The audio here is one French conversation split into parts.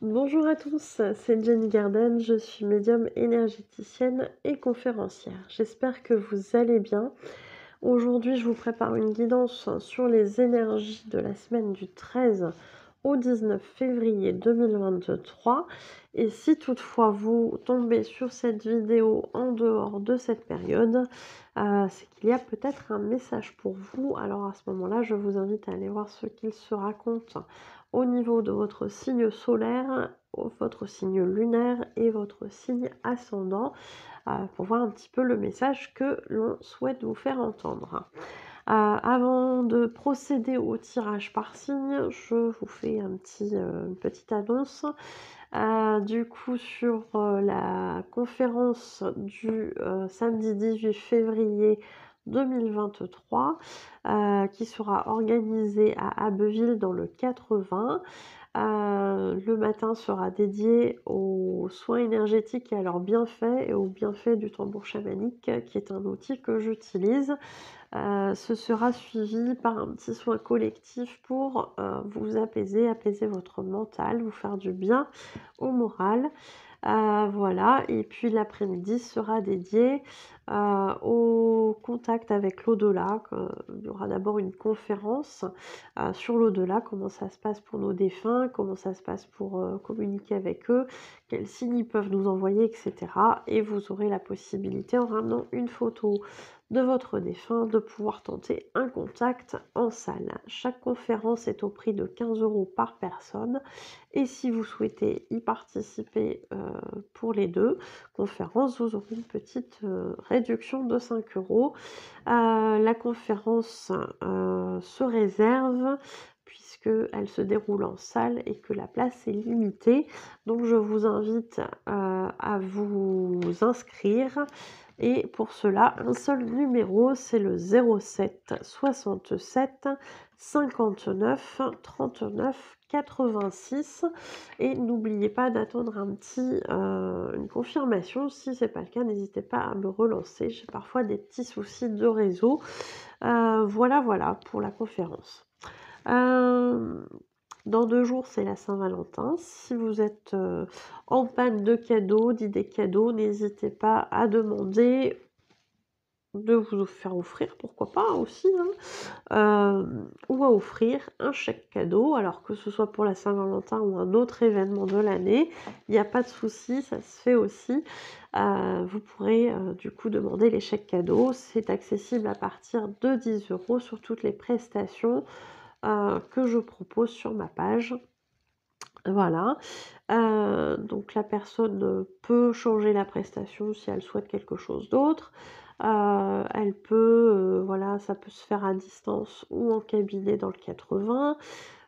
Bonjour à tous, c'est Jenny Garden, je suis médium énergéticienne et conférencière. J'espère que vous allez bien. Aujourd'hui, je vous prépare une guidance sur les énergies de la semaine du 13 au 19 février 2023. Et si toutefois vous tombez sur cette vidéo en dehors de cette période, c'est qu'il y a peut-être un message pour vous. Alors à ce moment-là, je vous invite à aller voir ce qu'il se raconte au niveau de votre signe solaire, votre signe lunaire et votre signe ascendant pour voir un petit peu le message que l'on souhaite vous faire entendre. Avant de procéder au tirage par signe, je vous fais une petite annonce. Du coup, sur la conférence du samedi 18 février 2023, qui sera organisée à Abbeville dans le 80. Le matin sera dédié aux soins énergétiques et à leurs bienfaits et aux bienfaits du tambour chamanique, qui est un outil que j'utilise. Ce sera suivi par un petit soin collectif pour vous apaiser votre mental, vous faire du bien au moral. Voilà, et puis l'après-midi sera dédié au contact avec l'au-delà. Il y aura d'abord une conférence sur l'au-delà, comment ça se passe pour nos défunts, comment ça se passe pour communiquer avec eux, quels signes ils peuvent nous envoyer, etc. Et vous aurez la possibilité, en ramenant une photo de votre défunt, de pouvoir tenter un contact en salle. Chaque conférence est au prix de 15 € par personne. Et si vous souhaitez y participer pour les deux conférences, vous aurez une petite réduction de 5 €. La conférence se réserve puisqu'elle se déroule en salle et que la place est limitée. Donc je vous invite à vous inscrire. Et pour cela, un seul numéro, c'est le 07 67 59 39 86. Et n'oubliez pas d'attendre une confirmation. Si ce n'est pas le cas, n'hésitez pas à me relancer. J'ai parfois des petits soucis de réseau. Voilà pour la conférence. Dans 2 jours, c'est la Saint-Valentin. Si vous êtes en panne de cadeaux, d'idées cadeaux, n'hésitez pas à demander de vous faire offrir, pourquoi pas aussi, ou à offrir un chèque cadeau, alors que ce soit pour la Saint-Valentin ou un autre événement de l'année, il n'y a pas de souci, ça se fait aussi. Vous pourrez du coup demander les chèques cadeaux. C'est accessible à partir de 10 € sur toutes les prestations que je propose sur ma page. Voilà, donc la personne peut changer la prestation si elle souhaite quelque chose d'autre. Elle peut, voilà, ça peut se faire à distance ou en cabinet dans le 80.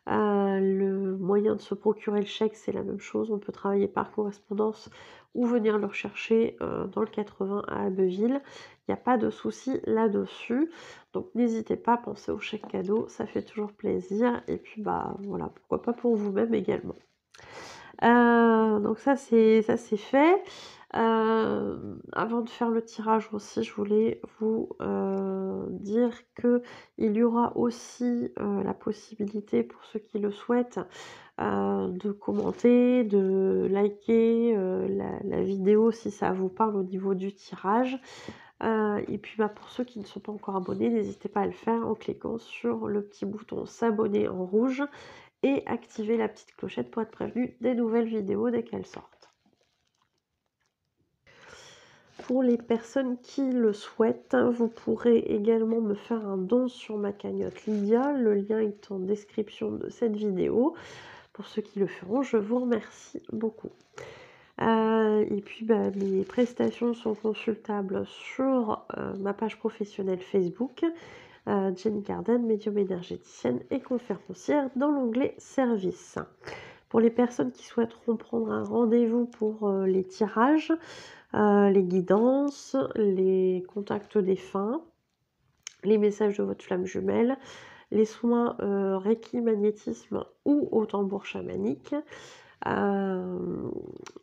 Le moyen de se procurer le chèque, c'est la même chose. On peut travailler par correspondance ou venir le rechercher dans le 80 à Abbeville. Il n'y a pas de souci là-dessus. Donc n'hésitez pas à penser au chèque cadeau, ça fait toujours plaisir. Et puis bah voilà, pourquoi pas pour vous-même également. Donc ça c'est fait. Avant de faire le tirage aussi, je voulais vous dire qu'il y aura aussi la possibilité pour ceux qui le souhaitent de commenter, de liker la vidéo si ça vous parle au niveau du tirage. Et puis pour ceux qui ne sont pas encore abonnés, n'hésitez pas à le faire en cliquant sur le petit bouton s'abonner en rouge et activer la petite clochette pour être prévenu des nouvelles vidéos dès qu'elles sortent. Pour les personnes qui le souhaitent, vous pourrez également me faire un don sur ma cagnotte Lydia. Le lien est en description de cette vidéo. Pour ceux qui le feront, je vous remercie beaucoup. Et puis mes prestations sont consultables sur ma page professionnelle Facebook, Jenny Garden, médium énergéticienne et conférencière, dans l'onglet service. Pour les personnes qui souhaiteront prendre un rendez-vous pour les tirages, les guidances, les contacts défunts, les messages de votre flamme jumelle, les soins Reiki, magnétisme ou au tambour chamanique,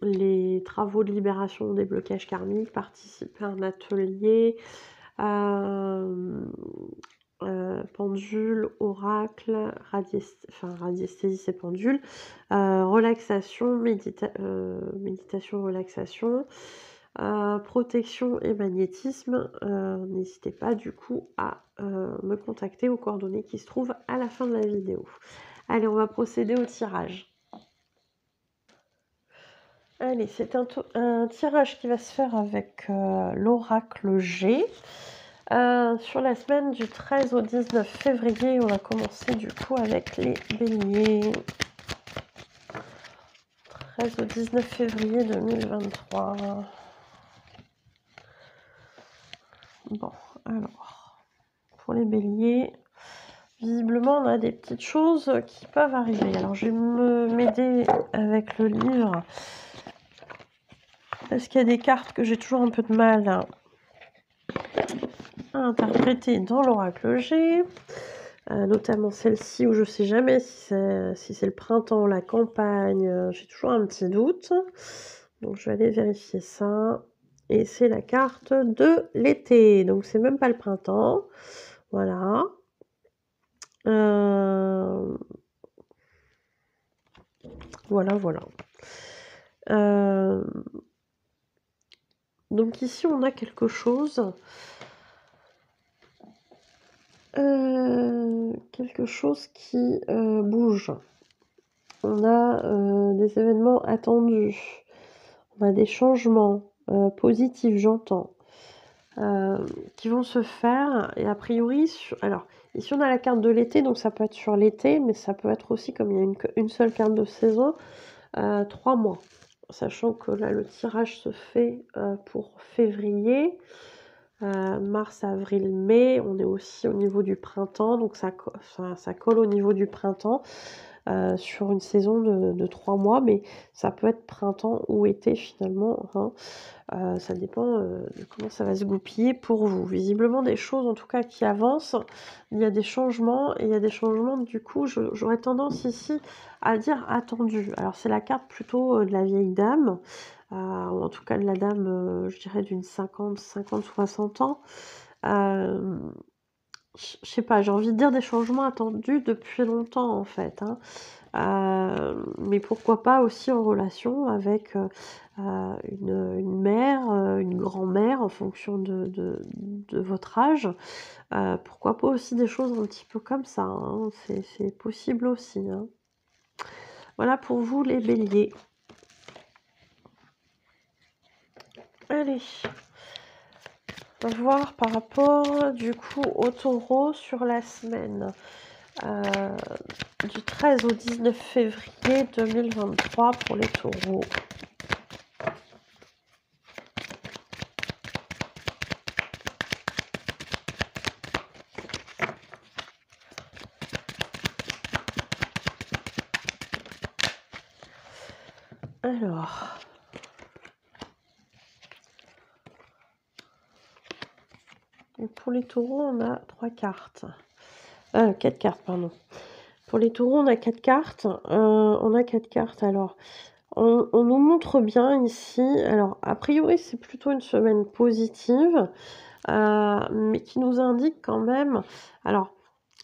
les travaux de libération des blocages karmiques, participer à un atelier, pendule, oracle, radiesthésie c'est pendule, relaxation, méditation, relaxation, protection et magnétisme. N'hésitez pas du coup à me contacter aux coordonnées qui se trouvent à la fin de la vidéo. Allez, on va procéder au tirage. Allez, c'est un tirage qui va se faire avec l'oracle G. Sur la semaine du 13 au 19 février, on va commencer du coup avec les béliers. 13 au 19 février 2023. Bon, alors, pour les béliers, visiblement on a des petites choses qui peuvent arriver. Alors je vais m'aider avec le livre, parce qu'il y a des cartes que j'ai toujours un peu de mal à interpréter dans l'oracle G. Notamment celle-ci où je ne sais jamais si c'est le printemps, la campagne, j'ai toujours un petit doute. Donc je vais aller vérifier ça. Et c'est la carte de l'été, donc c'est même pas le printemps. Voilà. Voilà. Donc ici on a quelque chose. Qui bouge. On a des événements attendus. On a des changements positifs, j'entends, qui vont se faire. Et a priori, alors, ici on a la carte de l'été, donc ça peut être sur l'été, mais ça peut être aussi, comme il y a une seule carte de saison, 3 mois. Sachant que là, le tirage se fait pour février. Mars, avril, mai, on est aussi au niveau du printemps, donc ça colle au niveau du printemps sur une saison de 3 mois, mais ça peut être printemps ou été finalement, hein. Ça dépend de comment ça va se goupiller pour vous. Visiblement des choses en tout cas qui avancent, il y a des changements, et il y a des changements du coup, j'aurais tendance ici à dire attendus. Alors c'est la carte plutôt de la vieille dame, ou en tout cas de la dame, je dirais d'une 50-60 ans. Je sais pas, j'ai envie de dire des changements attendus depuis longtemps en fait, hein. Mais pourquoi pas aussi en relation avec une mère, une grand-mère en fonction de votre âge. Pourquoi pas aussi des choses un petit peu comme ça, hein, c'est possible aussi, hein. Voilà pour vous les béliers. Allez, on va voir par rapport du coup au taureau sur la semaine du 13 au 19 février 2023 pour les taureaux. Alors, et pour les taureaux, on a 4 cartes, pardon. Pour les taureaux, on a 4 cartes. Alors, on nous montre bien ici, alors a priori c'est plutôt une semaine positive, mais qui nous indique quand même, alors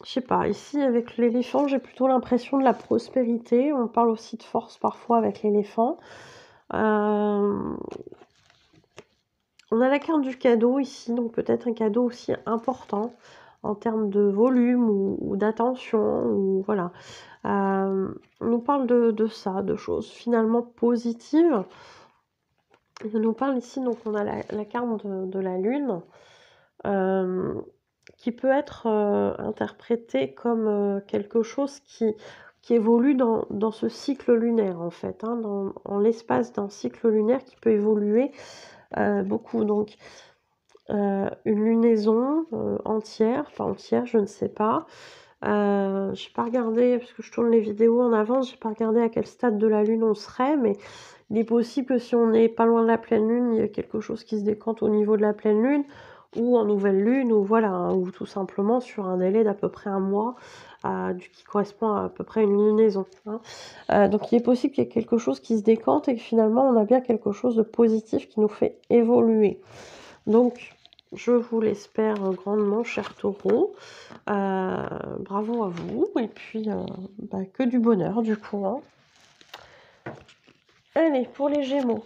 je sais pas, ici avec l'éléphant j'ai plutôt l'impression de la prospérité, on parle aussi de force parfois avec l'éléphant. On a la carte du cadeau ici, donc peut-être un cadeau aussi important en termes de volume ou d'attention, ou voilà. On nous parle de ça, de choses finalement positives. On nous parle ici, donc on a la carte de la lune, qui peut être interprétée comme quelque chose qui évolue dans ce cycle lunaire en fait, hein, en l'espace d'un cycle lunaire qui peut évoluer beaucoup. Donc une lunaison entière, enfin entière, je ne sais pas. J'ai pas regardé, parce que je tourne les vidéos en avance, j'ai pas regardé à quel stade de la lune on serait, mais il est possible que si on n'est pas loin de la pleine lune, il y a quelque chose qui se décante au niveau de la pleine lune, ou en nouvelle lune, ou voilà, hein, ou tout simplement sur un délai d'à peu près un mois, qui correspond à peu près une lunaison, hein. Donc il est possible qu'il y ait quelque chose qui se décante et que finalement on a bien quelque chose de positif qui nous fait évoluer. Donc Je vous l'espère grandement, cher Taureau. Bravo à vous. Et puis, que du bonheur, du coup. Hein. Allez, pour les Gémeaux,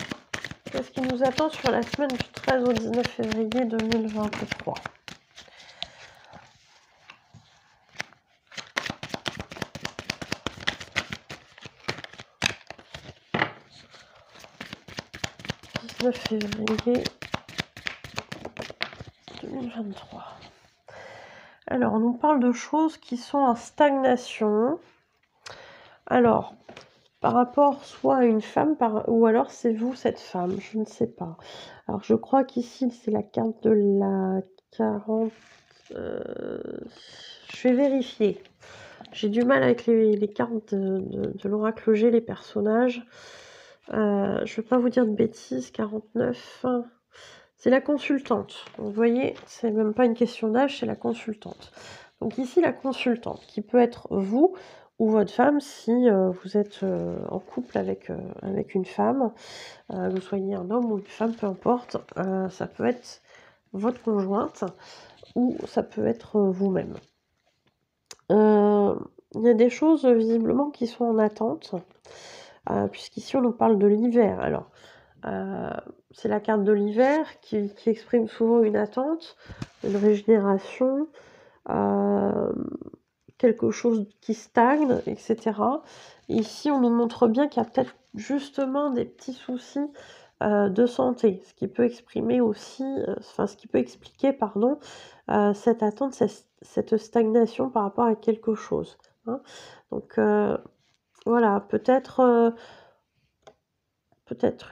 qu'est-ce qui nous attend sur la semaine du 13 au 19 février 2023 ? Février 2023. Alors, on nous parle de choses qui sont en stagnation. Alors, par rapport soit à une femme, ou alors c'est vous, cette femme, je ne sais pas. Alors, je crois qu'ici, c'est la carte de la 40... je vais vérifier. J'ai du mal avec les cartes de l'oracle G, les personnages. Je ne vais pas vous dire de bêtises, 49... C'est la consultante. Vous voyez, c'est même pas une question d'âge, c'est la consultante. Donc ici, la consultante, qui peut être vous ou votre femme si vous êtes en couple avec une femme, que vous soyez un homme ou une femme, peu importe. Ça peut être votre conjointe ou ça peut être vous-même. Il y a des choses visiblement qui sont en attente, puisqu'ici on nous parle de l'hiver. Alors, c'est la carte de l'hiver qui exprime souvent une attente, une régénération, quelque chose qui stagne, etc. Ici, on nous montre bien qu'il y a peut-être justement des petits soucis de santé, ce qui peut exprimer aussi, ce qui peut expliquer, cette attente, cette stagnation par rapport à quelque chose. Hein. Donc voilà, peut-être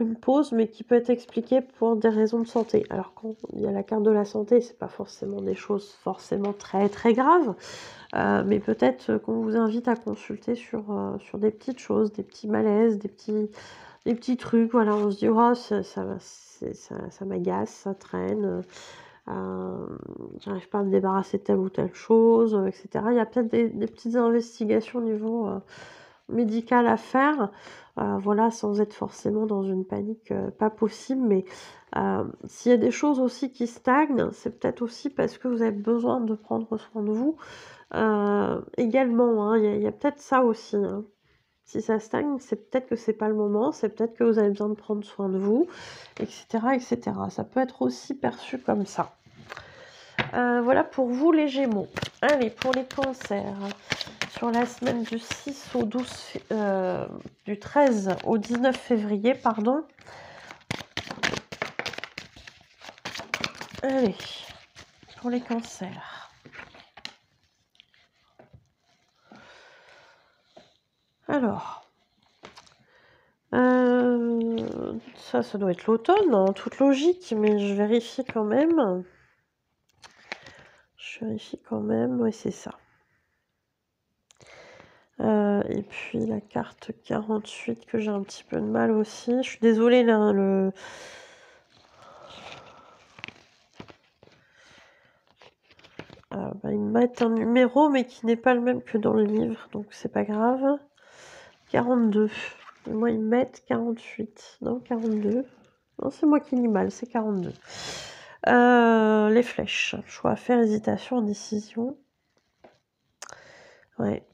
une pause, mais qui peut être expliquée pour des raisons de santé. Alors quand il y a la carte de la santé, c'est pas forcément des choses forcément très très graves, mais peut-être qu'on vous invite à consulter sur des petites choses, des petits malaises, des petits trucs. Voilà, on se dit oh, ça m'agace, ça traîne. J'arrive pas à me débarrasser de telle ou telle chose, etc. Il y a peut-être des petites investigations au niveau médical à faire, voilà, sans être forcément dans une panique pas possible, mais s'il y a des choses aussi qui stagnent, c'est peut-être aussi parce que vous avez besoin de prendre soin de vous également, hein, il y a peut-être ça aussi, hein. Si ça stagne, c'est peut-être que c'est pas le moment, c'est peut-être que vous avez besoin de prendre soin de vous, etc., etc. Ça peut être aussi perçu comme ça. Voilà pour vous les Gémeaux. Allez, pour les cancers, sur la semaine du 6 au 12, du 13 au 19 février, pardon. Allez, pour les cancers. Alors, ça doit être l'automne, en toute logique, mais je vérifie quand même. Oui, c'est ça. Et puis la carte 48 que j'ai un petit peu de mal aussi. Je suis désolée, là, ils me mettent un numéro, mais qui n'est pas le même que dans le livre, donc c'est pas grave. 42. Et moi, ils me mettent 48. Non, 42. Non, c'est moi qui lis mal, c'est 42. Les flèches. Choix à faire, hésitation, indécision. Ouais.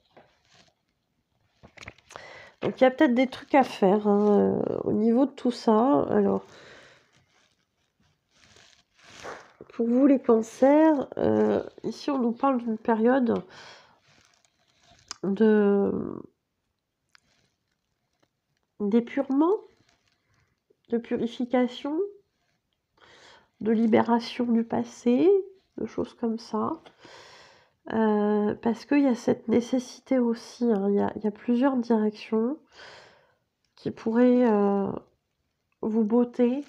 Donc, il y a peut-être des trucs à faire hein, au niveau de tout ça. Alors, pour vous, les cancers, ici, on nous parle d'une période d'épurement, de purification, de libération du passé, de choses comme ça. Parce qu'il y a cette nécessité aussi, hein, il y a plusieurs directions qui pourraient vous botter,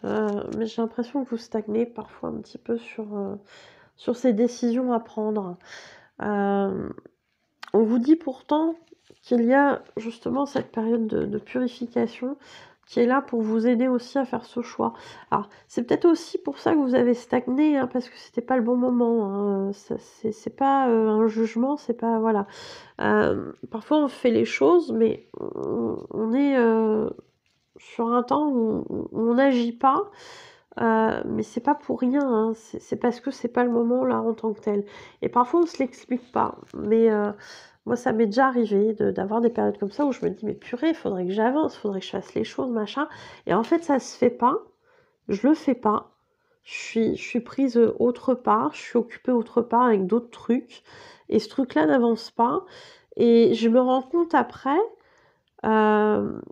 mais j'ai l'impression que vous stagnez parfois un petit peu sur ces décisions à prendre. On vous dit pourtant qu'il y a justement cette période de purification qui est là pour vous aider aussi à faire ce choix. Alors, c'est peut-être aussi pour ça que vous avez stagné, hein, parce que c'était pas le bon moment. Hein. C'est pas un jugement, c'est pas... Voilà. Parfois, on fait les choses, mais on est sur un temps où on n'agit pas mais c'est pas pour rien, hein, c'est parce que c'est pas le moment là en tant que tel. Et parfois on se l'explique pas, mais moi ça m'est déjà arrivé d'avoir des périodes comme ça où je me dis: «Mais purée, il faudrait que j'avance, faudrait que je fasse les choses, machin» et en fait ça se fait pas, je le fais pas. Je suis prise, autre part, je suis occupée autre part avec d'autres trucs et ce truc-là n'avance pas et je me rends compte après, hem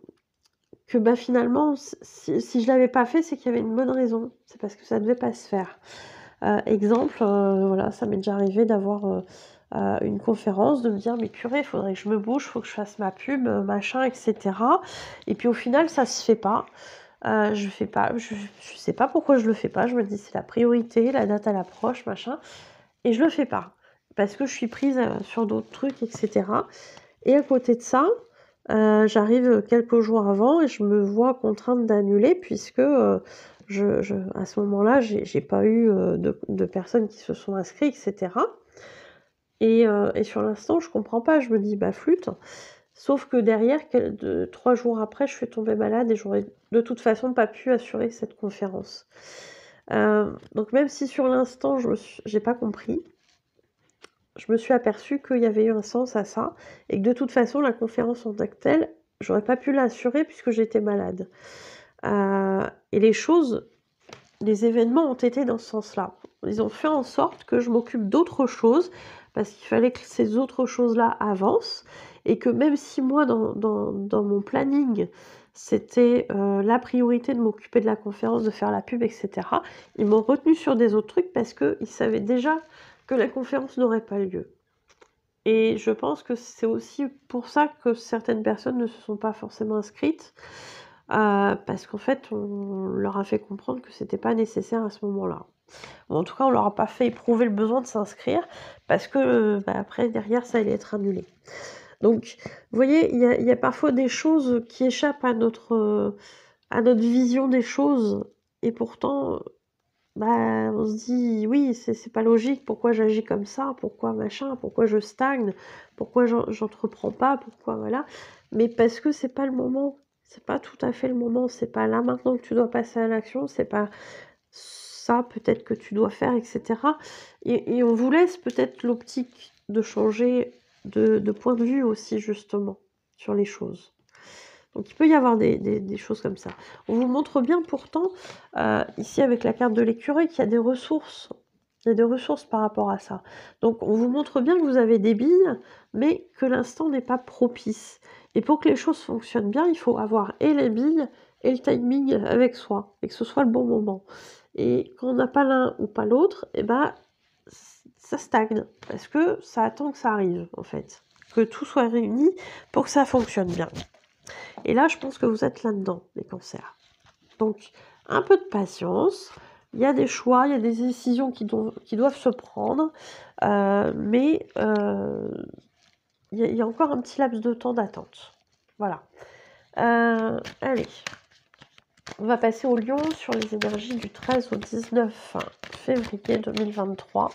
que, bah, finalement, si je l'avais pas fait, c'est qu'il y avait une bonne raison. C'est parce que ça devait pas se faire. Exemple, voilà, ça m'est déjà arrivé d'avoir, une conférence, de me dire: «Mais purée, il faudrait que je me bouge, il faut que je fasse ma pub, machin et cetera» et puis au final, ça se fait pas. Je fais pas, je sais pas pourquoi je le fais pas. Je me dis: «C'est la priorité, la date elle approche, machin» et je le fais pas. Parce que je suis prise, sur d'autres trucs et cetera et à côté de ça, j'arrive, quelques jours avant et je me vois contrainte d'annuler puisque, je à ce moment-là, j'ai pas eu, de personnes qui se sont inscrits et cetera et sur l'instant, je comprends pas. Je me dis: «Bah, flûte». Sauf que derrière, 3 jours après, je suis tombée malade et j'aurais de toute façon pas pu assurer cette conférence. Donc même si sur l'instant, j'ai pas compris, je me suis aperçue qu'il y avait eu un sens à ça et que de toute façon, la conférence en tant que telle, j'aurais pas pu l'assurer puisque j'étais malade. Et les événements ont été dans ce sens-là. Ils ont fait en sorte que je m'occupe d'autres choses parce qu'il fallait que ces autres choses-là avancent et que même si moi, dans mon planning, c'était la priorité de m'occuper de la conférence, de faire la pub, et cetera, ils m'ont retenue sur des autres trucs parce qu'ils savaient déjà que la conférence n'aurait pas lieu. Et je pense que c'est aussi pour ça que certaines personnes ne se sont pas forcément inscrites, parce qu'en fait, on leur a fait comprendre que c'était pas nécessaire à ce moment-là. Ou en tout cas, on leur a pas fait éprouver le besoin de s'inscrire parce que, bah, après derrière ça allait être annulé. Donc, vous voyez, il y a parfois des choses qui échappent à notre vision des choses et pourtant, bah, on se dit: «Oui, c'est pas logique, pourquoi j'agis comme ça? Pourquoi machin? Pourquoi je stagne? Pourquoi j'entreprends pas? Pourquoi voilà?» mais parce que c'est pas le moment. C'est pas tout à fait le moment. C'est pas là maintenant que tu dois passer à l'action, c'est pas ça peut-être que tu dois faire et cetera et on vous laisse peut-être l'optique de changer de point de vue aussi justement sur les choses. Donc il peut y avoir des choses comme ça. On vous montre bien pourtant, ici avec la carte de l'écureuil qu'il y a des ressources. Il y a des ressources par rapport à ça. Donc on vous montre bien que vous avez des billes, mais que l'instant n'est pas propice. Et pour que les choses fonctionnent bien, il faut avoir et les billes et le timing avec soi, et que ce soit le bon moment. Et quand on n'a pas l'un ou pas l'autre, et ben ça stagne, parce que ça attend que ça arrive, en fait. Que tout soit réuni pour que ça fonctionne bien. Et là, je pense que vous êtes là-dedans, les cancers. Donc, un peu de patience. Il y a des choix, il y a des décisions qui doivent se prendre, mais il y a encore un petit laps de temps d'attente. Voilà. Allez, on va passer au Lion sur les énergies du 13 au 19 février 2023.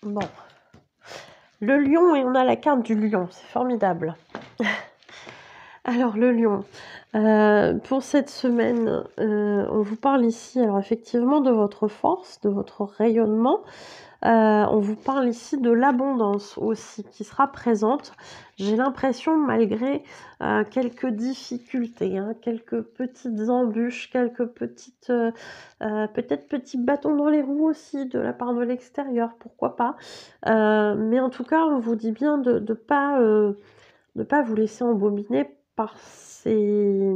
Bon. Le lion, et on a la carte du lion, c'est formidable. Alors, le lion. Pour cette semaine, on vous parle ici, alors effectivement, de votre force, de votre rayonnement. On vous parle ici de l'abondance aussi qui sera présente. J'ai l'impression, malgré quelques difficultés, hein, quelques petites embûches, quelques petites, peut-être petits bâtons dans les roues aussi de la part de l'extérieur, pourquoi pas. Mais en tout cas, on vous dit bien de ne pas vous laisser embobiner par ces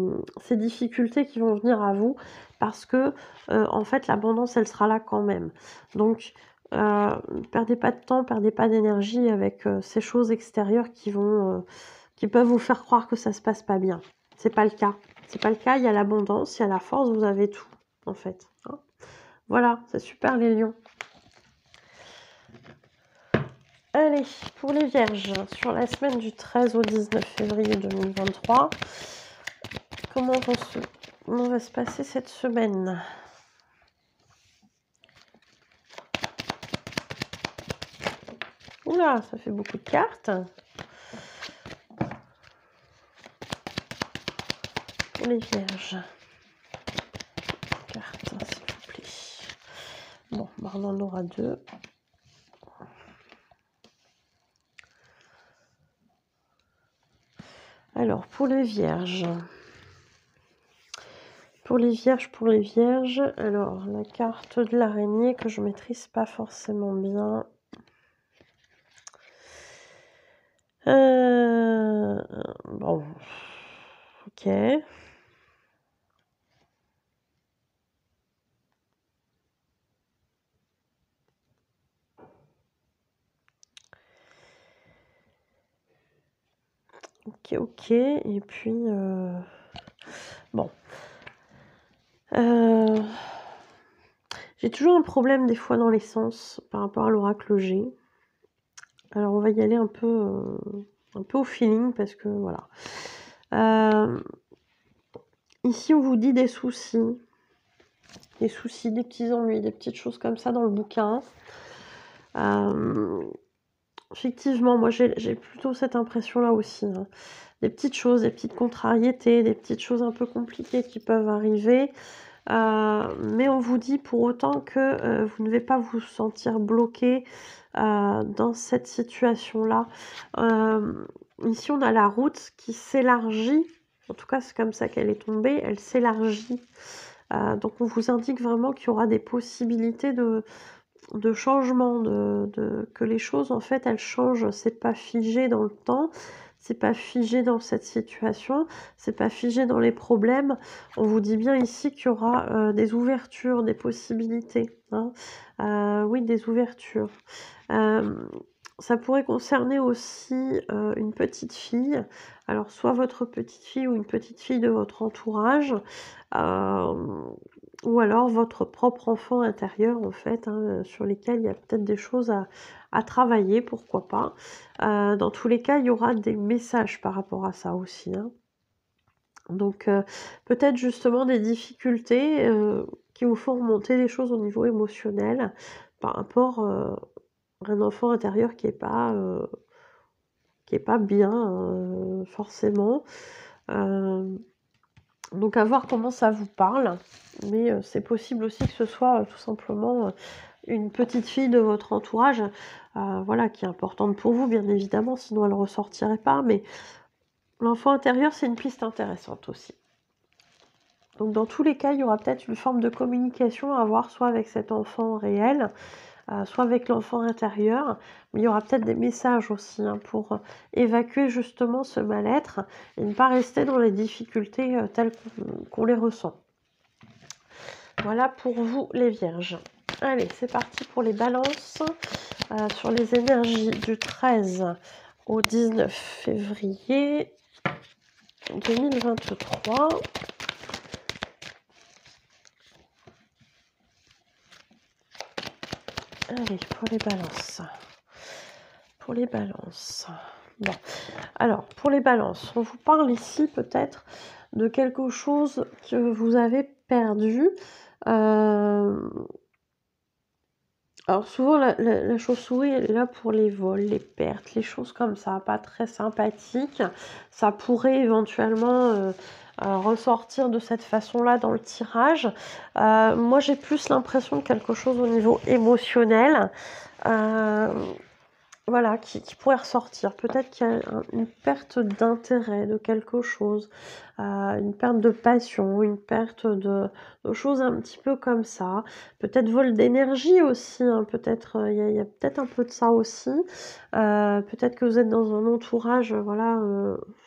difficultés qui vont venir à vous parce que, en fait, l'abondance, elle sera là quand même. Donc, perdez pas de temps, perdez pas d'énergie avec, ces choses extérieures qui peuvent vous faire croire que ça se passe pas bien. C'est pas le cas. C'est pas le cas, il y a l'abondance, il y a la force, vous avez tout, en fait, hein. Voilà, c'est super les lions. Allez, pour les vierges, sur la semaine du 13 au 19 février 2023, comment va se passer cette semaine? Oula, ça fait beaucoup de cartes. Pour les vierges. Cartes, s'il vous plaît. Bon, on en aura 2. Alors, pour les vierges. Pour les vierges, alors la carte de l'araignée que je maîtrise pas forcément bien. Bon, ok. Ok, et puis, bon. J'ai toujours un problème des fois dans les sens par rapport à l'oracle G. Alors on va y aller un peu au feeling parce que voilà. Ici on vous dit des soucis, des petits ennuis, des petites choses comme ça dans le bouquin. Effectivement, moi j'ai plutôt cette impression-là aussi. Hein. Des petites choses, des petites contrariétés, des petites choses un peu compliquées qui peuvent arriver. Mais on vous dit pour autant que vous ne devez pas vous sentir bloqué dans cette situation-là. Ici, on a la route qui s'élargit. En tout cas, c'est comme ça qu'elle est tombée. Elle s'élargit. Donc, on vous indique vraiment qu'il y aura des possibilités de changement, que les choses, en fait, elles changent. C'est pas figé dans le temps. C'est pas figé dans cette situation, c'est pas figé dans les problèmes. On vous dit bien ici qu'il y aura des ouvertures, des possibilités. Hein. Oui, des ouvertures. Ça pourrait concerner aussi une petite fille. Alors, soit votre petite fille ou une petite fille de votre entourage. Ou alors votre propre enfant intérieur, en fait, hein, sur lesquels il y a peut-être des choses à travailler, pourquoi pas. Dans tous les cas, il y aura des messages par rapport à ça aussi. Hein. Donc, peut-être justement des difficultés qui vous font remonter les choses au niveau émotionnel par rapport à un enfant intérieur qui est pas bien forcément. Donc à voir comment ça vous parle, mais c'est possible aussi que ce soit tout simplement une petite fille de votre entourage, voilà, qui est importante pour vous, bien évidemment, sinon elle ne ressortirait pas, mais l'enfant intérieur, c'est une piste intéressante aussi. Donc dans tous les cas, il y aura peut-être une forme de communication à avoir, soit avec cet enfant réel, soit avec l'enfant intérieur, mais il y aura peut-être des messages aussi hein, pour évacuer justement ce mal-être et ne pas rester dans les difficultés telles qu'on les ressent. Voilà pour vous les vierges. Allez, c'est parti pour les balances sur les énergies du 13 au 19 février 2023. Allez, pour les balances. Pour les balances. Bon. Alors, pour les balances, on vous parle ici peut-être de quelque chose que vous avez perdu. Alors souvent, la chauve-souris, elle est là pour les vols, les pertes, les choses comme ça, pas très sympathiques. Ça pourrait éventuellement ressortir de cette façon-là dans le tirage. Moi, j'ai plus l'impression de quelque chose au niveau émotionnel. Voilà, qui pourrait ressortir. Peut-être qu'il y a une perte d'intérêt de quelque chose, une perte de passion, une perte de choses un petit peu comme ça. Peut-être vol d'énergie aussi, hein, peut-être il y a peut-être un peu de ça aussi. Peut-être que vous êtes dans un entourage, voilà,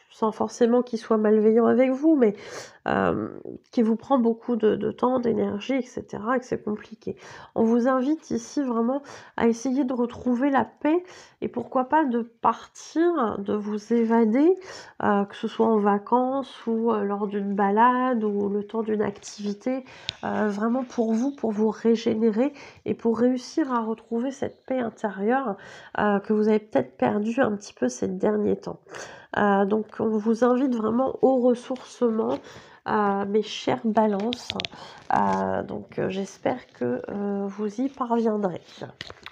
sans forcément qu'il soit malveillant avec vous, mais qui vous prend beaucoup de temps, d'énergie, etc., et que c'est compliqué. On vous invite ici vraiment à essayer de retrouver la paix et pourquoi pas de partir, de vous évader, que ce soit en vacances ou lors d'une balade ou le temps d'une activité, vraiment pour vous régénérer et pour réussir à retrouver cette paix intérieure que vous avez peut-être perdue un petit peu ces derniers temps. Donc on vous invite vraiment au ressourcement, mes chères balances. Donc j'espère que vous y parviendrez.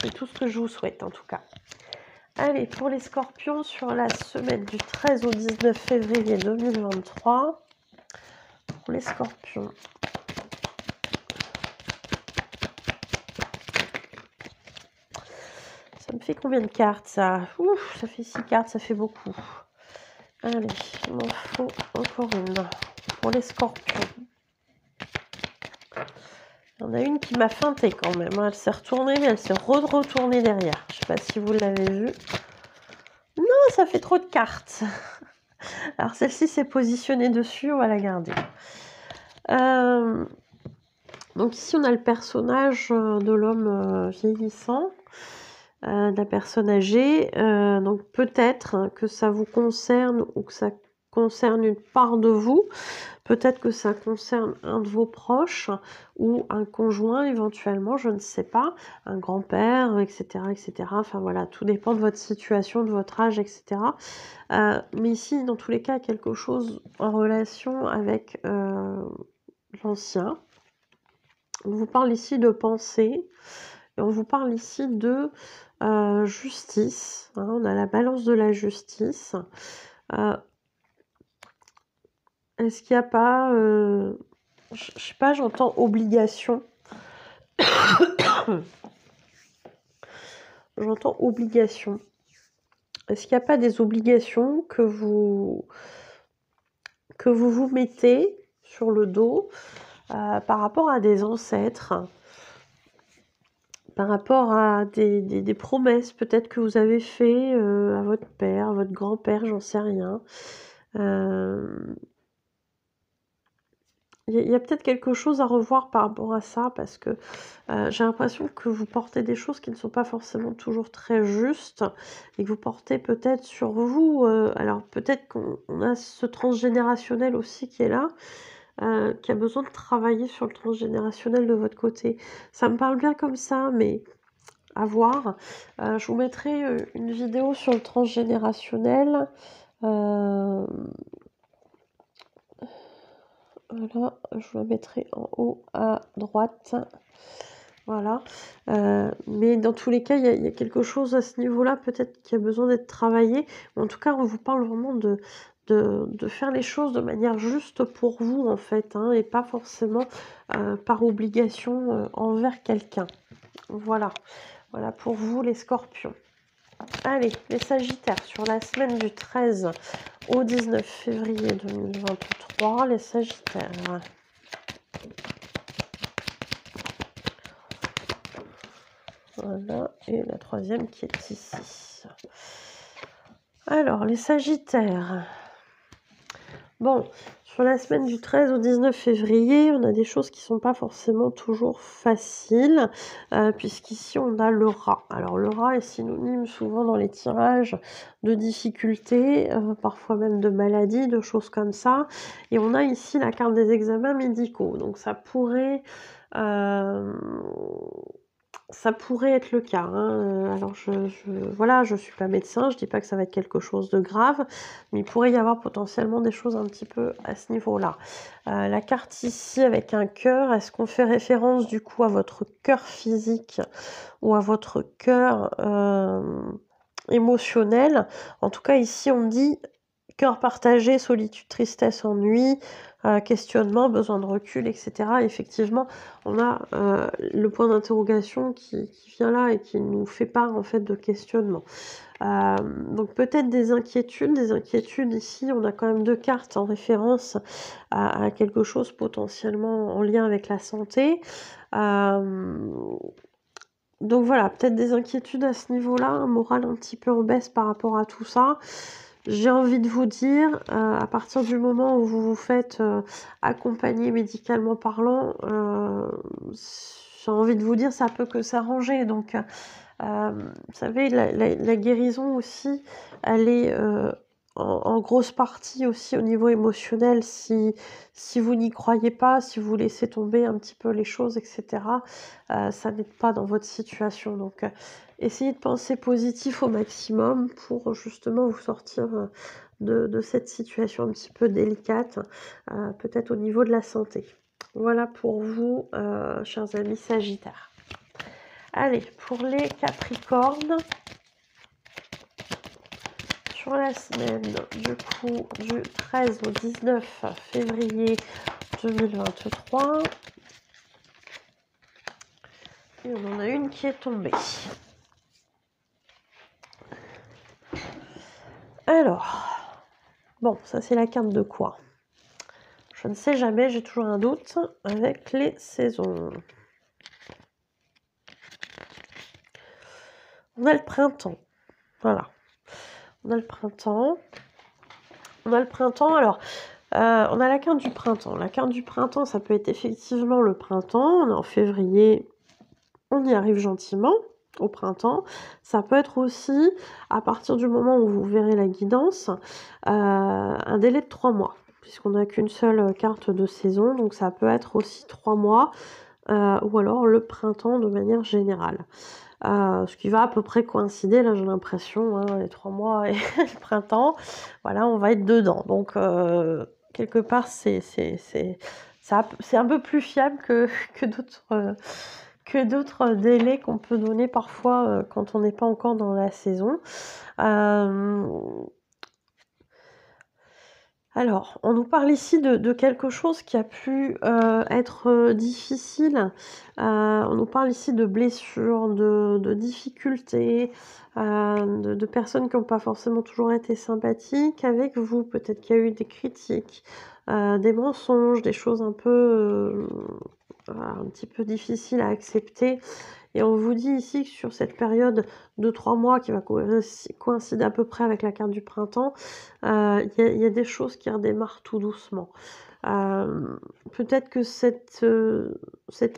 C'est tout ce que je vous souhaite en tout cas. Allez, pour les scorpions, sur la semaine du 13 au 19 février 2023, pour les scorpions. Ça me fait combien de cartes, ça? Ouf, ça fait 6 cartes, ça fait beaucoup. Allez, il m'en faut encore une. Pour les scorpions. Il y en a une qui m'a feinté quand même. Elle s'est retournée, mais elle s'est retournée derrière. Je ne sais pas si vous l'avez vu. Non, ça fait trop de cartes. Alors celle-ci s'est positionnée dessus, on va la garder. Donc ici, on a le personnage de l'homme vieillissant, de la personne âgée. Donc peut-être que ça vous concerne ou que ça concerne une part de vous. Peut-être que ça concerne un de vos proches ou un conjoint éventuellement, je ne sais pas, un grand-père, etc., etc. Enfin voilà, tout dépend de votre situation, de votre âge, etc. Mais ici, dans tous les cas, quelque chose en relation avec l'ancien. On vous parle ici de pensée et on vous parle ici de justice. Hein, on a la balance de la justice. Est-ce qu'il n'y a pas, je sais pas, j'entends obligation. J'entends obligation. Est-ce qu'il n'y a pas des obligations que vous vous mettez sur le dos par rapport à des ancêtres, par rapport à des promesses peut-être que vous avez fait à votre père, à votre grand-père, j'en sais rien. Il y a peut-être quelque chose à revoir par rapport à ça parce que j'ai l'impression que vous portez des choses qui ne sont pas forcément toujours très justes et que vous portez peut-être sur vous. Alors peut-être qu'on a ce transgénérationnel aussi qui est là, qui a besoin de travailler sur le transgénérationnel de votre côté. Ça me parle bien comme ça, mais à voir. Je vous mettrai une vidéo sur le transgénérationnel. Voilà, je la mettrai en haut à droite. Voilà. Mais dans tous les cas, il y a quelque chose à ce niveau-là, peut-être qui a besoin d'être travaillé. En tout cas, on vous parle vraiment de faire les choses de manière juste pour vous, en fait, hein, et pas forcément par obligation envers quelqu'un. Voilà. Voilà pour vous, les scorpions. Allez, les sagittaires, sur la semaine du 13 au 19 février 2023, les sagittaires. Voilà, et la troisième qui est ici. Alors, les sagittaires. Bon, sur la semaine du 13 au 19 février, on a des choses qui ne sont pas forcément toujours faciles, puisqu'ici on a le rat. Alors le rat est synonyme souvent dans les tirages de difficultés, parfois même de maladies, de choses comme ça. Et on a ici la carte des examens médicaux. Donc ça pourrait être le cas. Hein. Alors voilà, je suis pas médecin, je dis pas que ça va être quelque chose de grave, mais il pourrait y avoir potentiellement des choses un petit peu à ce niveau-là. La carte ici avec un cœur, est-ce qu'on fait référence du coup à votre cœur physique ou à votre cœur émotionnel? En tout cas ici on me dit cœur partagé, solitude, tristesse, ennui, questionnement, besoin de recul, etc. Effectivement, on a le point d'interrogation qui vient là et qui nous fait part en fait de questionnement. Donc peut-être des inquiétudes ici, on a quand même 2 cartes en référence à quelque chose potentiellement en lien avec la santé. Donc voilà, peut-être des inquiétudes à ce niveau-là, un moral un petit peu en baisse par rapport à tout ça. J'ai envie de vous dire, à partir du moment où vous vous faites accompagner médicalement parlant, j'ai envie de vous dire, ça peut que s'arranger. Donc, vous savez, la guérison aussi, elle est en grosse partie aussi au niveau émotionnel. Si vous n'y croyez pas, si vous laissez tomber un petit peu les choses, etc., ça n'aide pas dans votre situation. Donc, essayez de penser positif au maximum pour justement vous sortir de cette situation un petit peu délicate, peut-être au niveau de la santé. Voilà pour vous, chers amis Sagittaires. Allez, pour les Capricornes. sur la semaine du coup du 13 au 19 février 2023. Et on en a une qui est tombée. Alors, bon, ça c'est la carte de quoi? Je ne sais jamais, j'ai toujours un doute avec les saisons. On a le printemps, voilà. On a le printemps. Alors, on a la carte du printemps. La carte du printemps, ça peut être effectivement le printemps. On est en février, on y arrive gentiment au printemps. Ça peut être aussi, à partir du moment où vous verrez la guidance, un délai de 3 mois, puisqu'on n'a qu'une seule carte de saison. Donc ça peut être aussi 3 mois, ou alors le printemps de manière générale. Ce qui va à peu près coïncider, là j'ai l'impression, hein, les 3 mois et le printemps, voilà, on va être dedans. Donc quelque part, c'est un peu plus fiable que d'autres délais qu'on peut donner parfois quand on n'est pas encore dans la saison. Alors, on nous parle ici de quelque chose qui a pu être difficile. On nous parle ici de blessures, de difficultés, de personnes qui n'ont pas forcément toujours été sympathiques avec vous. Peut-être qu'il y a eu des critiques, des mensonges, des choses un peu, un petit peu difficiles à accepter. Et on vous dit ici que sur cette période de 3 mois qui va coïncider à peu près avec la carte du printemps, il y a des choses qui redémarrent tout doucement. Peut-être que cette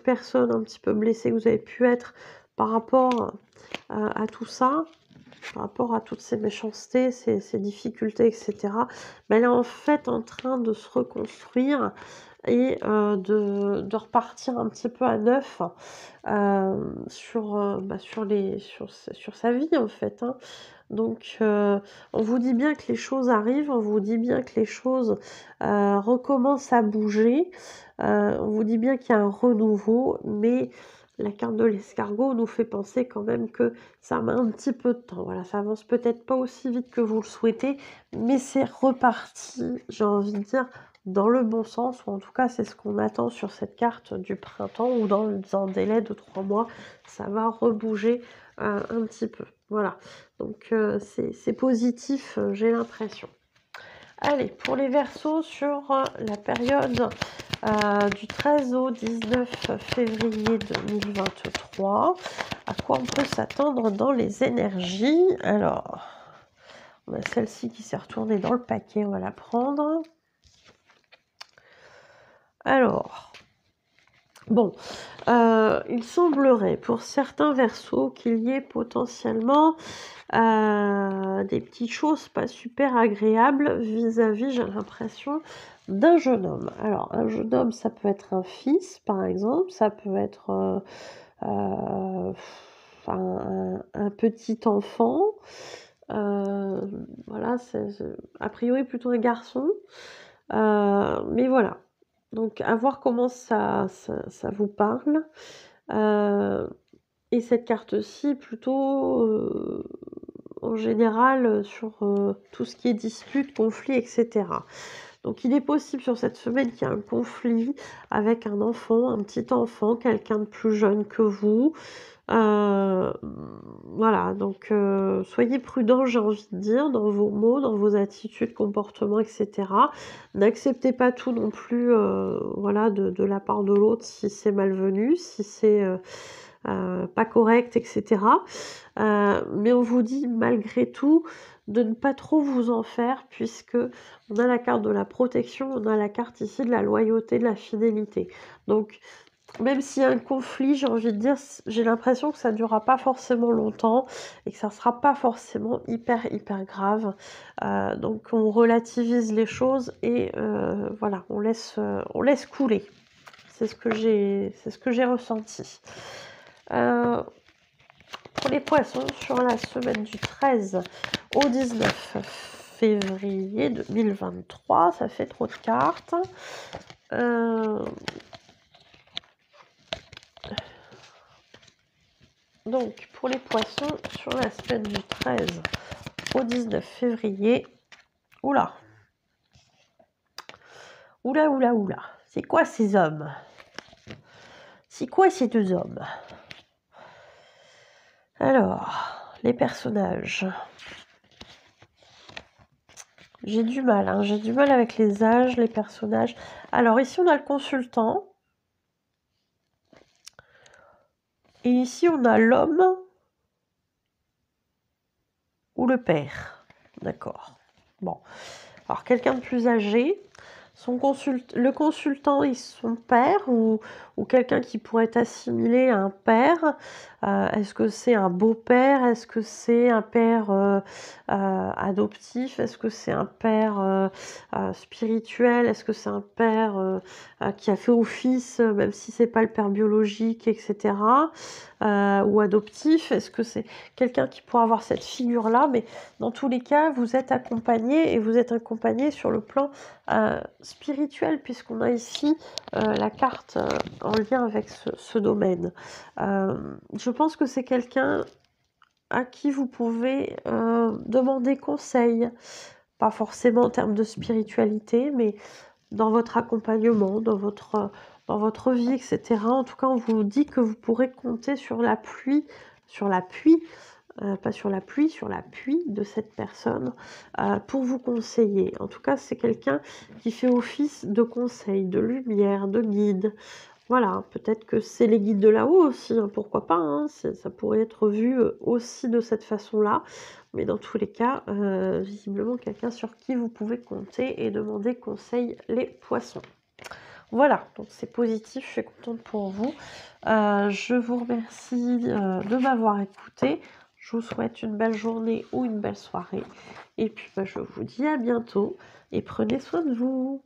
personne un petit peu blessée que vous avez pu être par rapport à tout ça, par rapport à toutes ces méchancetés, ces difficultés, etc., ben elle est en fait en train de se reconstruire et de repartir un petit peu à neuf sur sa vie en fait, hein. Donc on vous dit bien que les choses arrivent, on vous dit bien que les choses recommencent à bouger, on vous dit bien qu'il y a un renouveau, mais la carte de l'escargot nous fait penser quand même que ça met un petit peu de temps. Voilà, ça avance peut-être pas aussi vite que vous le souhaitez, mais c'est reparti, j'ai envie de dire, dans le bon sens, ou en tout cas c'est ce qu'on attend sur cette carte du printemps, ou dans un délai de 3 mois, ça va rebouger un petit peu. Voilà, donc c'est positif, j'ai l'impression. Allez, pour les Verseaux, sur la période du 13 au 19 février 2023, à quoi on peut s'attendre dans les énergies? Alors, on a celle-ci qui s'est retournée dans le paquet, on va la prendre. Alors, bon, il semblerait pour certains Verseaux qu'il y ait potentiellement des petites choses pas super agréables vis-à-vis, j'ai l'impression, d'un jeune homme. Alors, un jeune homme, ça peut être un fils, par exemple, ça peut être un petit enfant, voilà, c'est a priori plutôt un garçon, mais voilà. Donc à voir comment ça vous parle. Et cette carte-ci plutôt, en général, sur tout ce qui est dispute, conflit, etc. Donc il est possible sur cette semaine qu'il y ait un conflit avec un enfant, un petit enfant, quelqu'un de plus jeune que vous. Voilà, donc soyez prudents, j'ai envie de dire, dans vos mots, dans vos attitudes, comportements, etc. N'acceptez pas tout non plus, voilà, de la part de l'autre si c'est malvenu, si c'est pas correct, etc. Mais on vous dit malgré tout de ne pas trop vous en faire, puisque on a la carte de la protection, on a la carte ici de la loyauté, de la fidélité. Donc même s'il y a un conflit, j'ai envie de dire, j'ai l'impression que ça ne durera pas forcément longtemps et que ça ne sera pas forcément hyper grave. Donc on relativise les choses et voilà, on laisse couler. C'est ce que j'ai ressenti. Pour les poissons, sur la semaine du 13 au 19 février 2023, ça fait trop de cartes. Donc, pour les poissons, sur la semaine du 13 au 19 février. Oula. Oula, oula, oula. C'est quoi ces hommes? C'est quoi ces deux hommes? Alors, les personnages. J'ai du mal, hein. J'ai du mal avec les âges, les personnages. Alors ici, on a le consultant. Et ici, on a l'homme ou le père. D'accord. Bon. Alors, quelqu'un de plus âgé. Le consultant est son père ou quelqu'un qui pourrait être assimilé à un père. Est-ce que c'est un beau-père? Est-ce que c'est un père adoptif? Est-ce que c'est un père spirituel? Est-ce que c'est un père qui a fait office, même si c'est pas le père biologique, etc. Ou adoptif? Est-ce que c'est quelqu'un qui pourrait avoir cette figure-là? Mais dans tous les cas, vous êtes accompagné et vous êtes accompagné sur le plan spirituel, puisqu'on a ici la carte en lien avec ce domaine. Je pense que c'est quelqu'un à qui vous pouvez demander conseil, pas forcément en termes de spiritualité, mais dans votre accompagnement, dans votre vie, etc. En tout cas, on vous dit que vous pourrez compter sur l'appui, pas sur la pluie, sur l'appui de cette personne pour vous conseiller. En tout cas, c'est quelqu'un qui fait office de conseil, de lumière, de guide. Voilà, peut-être que c'est les guides de là-haut aussi, hein, pourquoi pas, hein, ça pourrait être vu aussi de cette façon-là. Mais dans tous les cas, visiblement quelqu'un sur qui vous pouvez compter et demander conseil, les poissons. Voilà, donc c'est positif, je suis contente pour vous. Je vous remercie de m'avoir écouté. Je vous souhaite une belle journée ou une belle soirée. Et puis je vous dis à bientôt et prenez soin de vous.